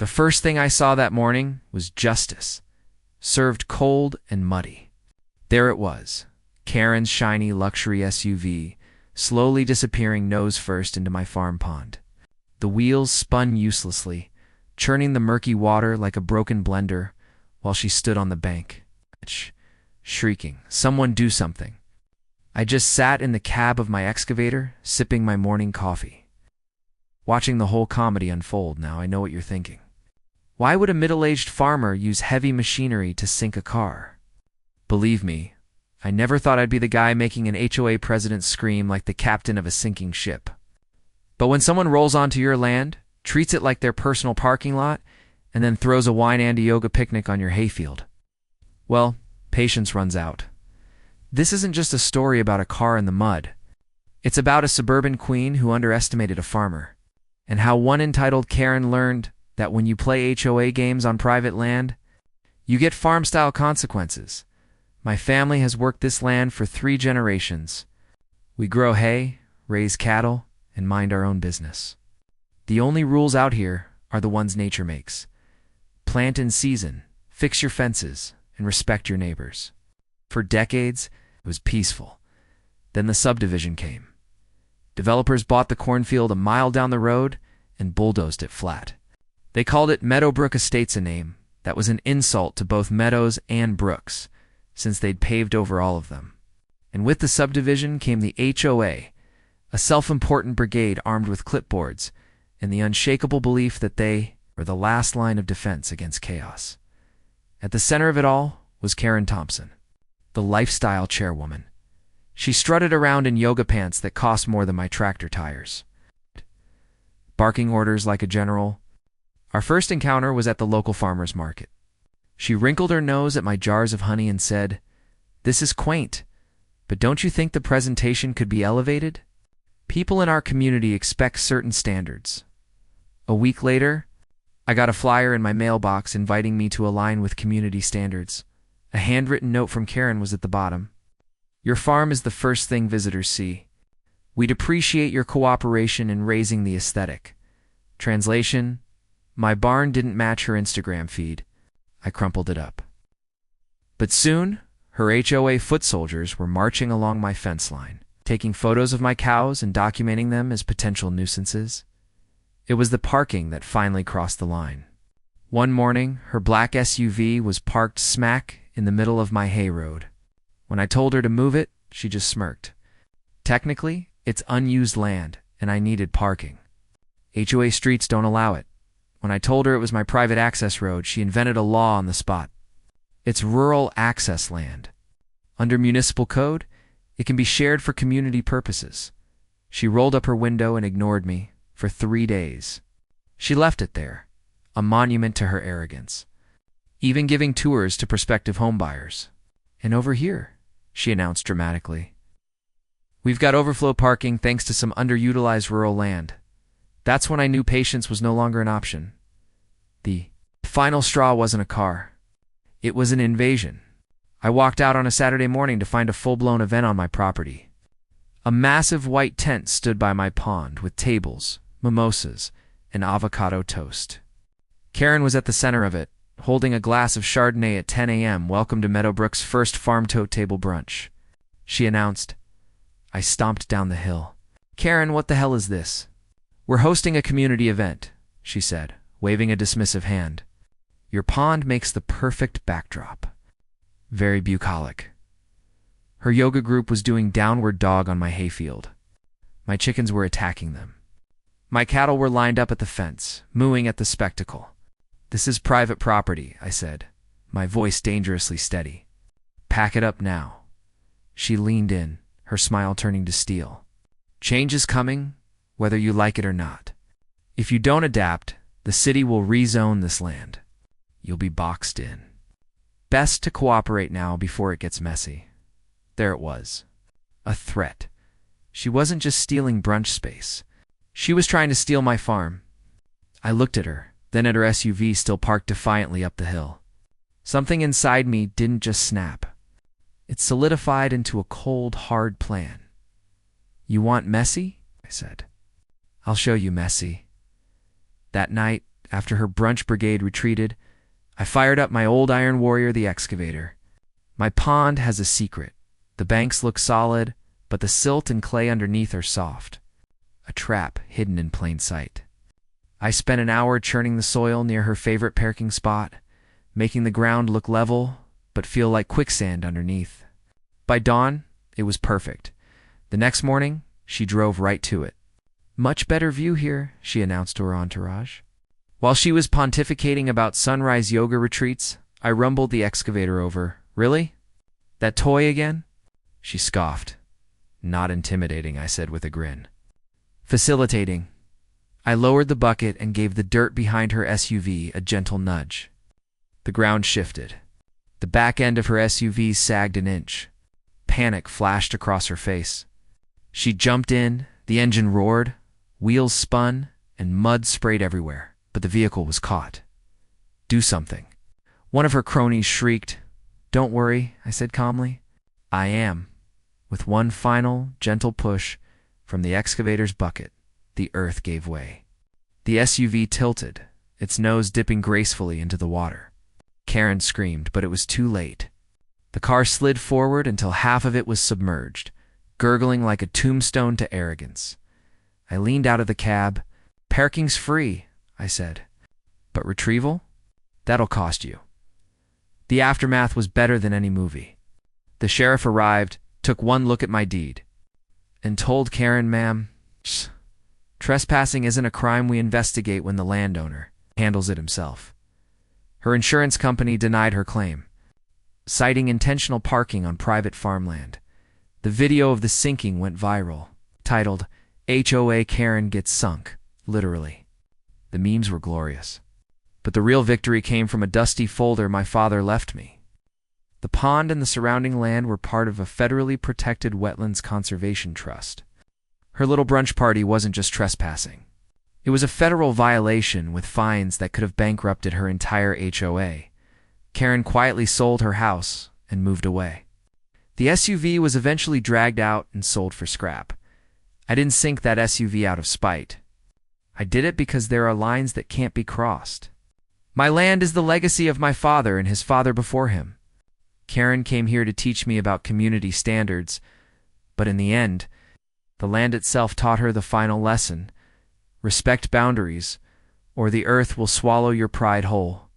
The first thing I saw that morning was justice, served cold and muddy. There it was, Karen's shiny luxury SUV, slowly disappearing nose first into my farm pond. The wheels spun uselessly, churning the murky water like a broken blender while she stood on the bank, shrieking, "Someone do something." I just sat in the cab of my excavator, sipping my morning coffee. Watching the whole comedy unfold now, I know what you're thinking. Why would a middle-aged farmer use heavy machinery to sink a car? Believe me, I never thought I'd be the guy making an HOA president scream like the captain of a sinking ship. But when someone rolls onto your land, treats it like their personal parking lot, and then throws a wine and a yoga picnic on your hayfield, well, patience runs out. This isn't just a story about a car in the mud. It's about a suburban queen who underestimated a farmer, and how one entitled Karen learned that when you play HOA games on private land, you get farm-style consequences. My family has worked this land for 3 generations. We grow hay, raise cattle, and mind our own business. The only rules out here are the ones nature makes. Plant in season, fix your fences, and respect your neighbors. For decades, it was peaceful. Then the subdivision came. Developers bought the cornfield a mile down the road and bulldozed it flat. They called it Meadowbrook Estates, a name that was an insult to both meadows and brooks, since they'd paved over all of them. And with the subdivision came the HOA, a self-important brigade armed with clipboards and the unshakable belief that they were the last line of defense against chaos. At the center of it all was Karen Thompson, the lifestyle chairwoman. She strutted around in yoga pants that cost more than my tractor tires, barking orders like a general. Our first encounter was at the local farmer's market. She wrinkled her nose at my jars of honey and said, "This is quaint, but don't you think the presentation could be elevated? People in our community expect certain standards." A week later, I got a flyer in my mailbox inviting me to align with community standards. A handwritten note from Karen was at the bottom. "Your farm is the first thing visitors see. We'd appreciate your cooperation in raising the aesthetic." Translation: my barn didn't match her Instagram feed. I crumpled it up. But soon, her HOA foot soldiers were marching along my fence line, taking photos of my cows and documenting them as potential nuisances. It was the parking that finally crossed the line. One morning, her black SUV was parked smack in the middle of my hay road. When I told her to move it, she just smirked. Technically, it's unused land, and I needed parking. HOA streets don't allow it. When I told her it was my private access road, she invented a law on the spot. It's rural access land. Under municipal code, it can be shared for community purposes. She rolled up her window and ignored me for 3 days. She left it there, a monument to her arrogance, even giving tours to prospective homebuyers. "And over here," she announced dramatically, "we've got overflow parking thanks to some underutilized rural land." That's when I knew patience was no longer an option. The final straw wasn't a car. It was an invasion. I walked out on a Saturday morning to find a full-blown event on my property. A massive white tent stood by my pond with tables, mimosas, and avocado toast. Karen was at the center of it, holding a glass of Chardonnay at 10 a.m. Welcome to Meadowbrook's first farm-to table brunch, she announced. I stomped down the hill. "Karen, what the hell is this?" "We're hosting a community event," she said, waving a dismissive hand. "Your pond makes the perfect backdrop." Very bucolic. Her yoga group was doing downward dog on my hayfield. My chickens were attacking them. My cattle were lined up at the fence, mooing at the spectacle. "This is private property," I said, my voice dangerously steady. "Pack it up now." She leaned in, her smile turning to steel. "Change is coming, whether you like it or not. If you don't adapt, the city will rezone this land. You'll be boxed in. Best to cooperate now before it gets messy." There it was. A threat. She wasn't just stealing brunch space. She was trying to steal my farm. I looked at her, then at her SUV still parked defiantly up the hill. Something inside me didn't just snap. It solidified into a cold, hard plan. "You want messy?" I said. "I'll show you messy." That night, after her brunch brigade retreated, I fired up my old iron warrior, the Excavator. My pond has a secret. The banks look solid, but the silt and clay underneath are soft. A trap hidden in plain sight. I spent an hour churning the soil near her favorite parking spot, making the ground look level, but feel like quicksand underneath. By dawn, it was perfect. The next morning, she drove right to it. "Much better view here," she announced to her entourage. While she was pontificating about sunrise yoga retreats, I rumbled the Excavator over. "Really? That toy again?" She scoffed. "Not intimidating," I said with a grin. "Facilitating." I lowered the bucket and gave the dirt behind her SUV a gentle nudge. The ground shifted. The back end of her SUV sagged an inch. Panic flashed across her face. She jumped in, the engine roared, wheels spun, and mud sprayed everywhere, but the vehicle was caught. "Do something." One of her cronies shrieked. "Don't worry," I said calmly. "I am." With one final, gentle push from the Excavator's bucket, the earth gave way. The SUV tilted, its nose dipping gracefully into the water. Karen screamed, but it was too late. The car slid forward until half of it was submerged, gurgling like a tombstone to Arrogance. I leaned out of the cab. "Parking's free," I said. "But retrieval? That'll cost you." The aftermath was better than any movie. The sheriff arrived, took one look at my deed, and told Karen, "Ma'am, trespassing isn't a crime we investigate when the landowner handles it himself." Her insurance company denied her claim, citing intentional parking on private farmland. The video of the sinking went viral, titled, "HOA Karen Gets Sunk," literally. The memes were glorious. But the real victory came from a dusty folder my father left me. The pond and the surrounding land were part of a federally protected wetlands conservation trust. Her little brunch party wasn't just trespassing. It was a federal violation with fines that could have bankrupted her entire HOA. Karen quietly sold her house and moved away. The SUV was eventually dragged out and sold for scrap. I didn't sink that SUV out of spite. I did it because there are lines that can't be crossed. My land is the legacy of my father and his father before him. Karen came here to teach me about community standards, but in the end, the land itself taught her the final lesson: respect boundaries, or the earth will swallow your pride whole.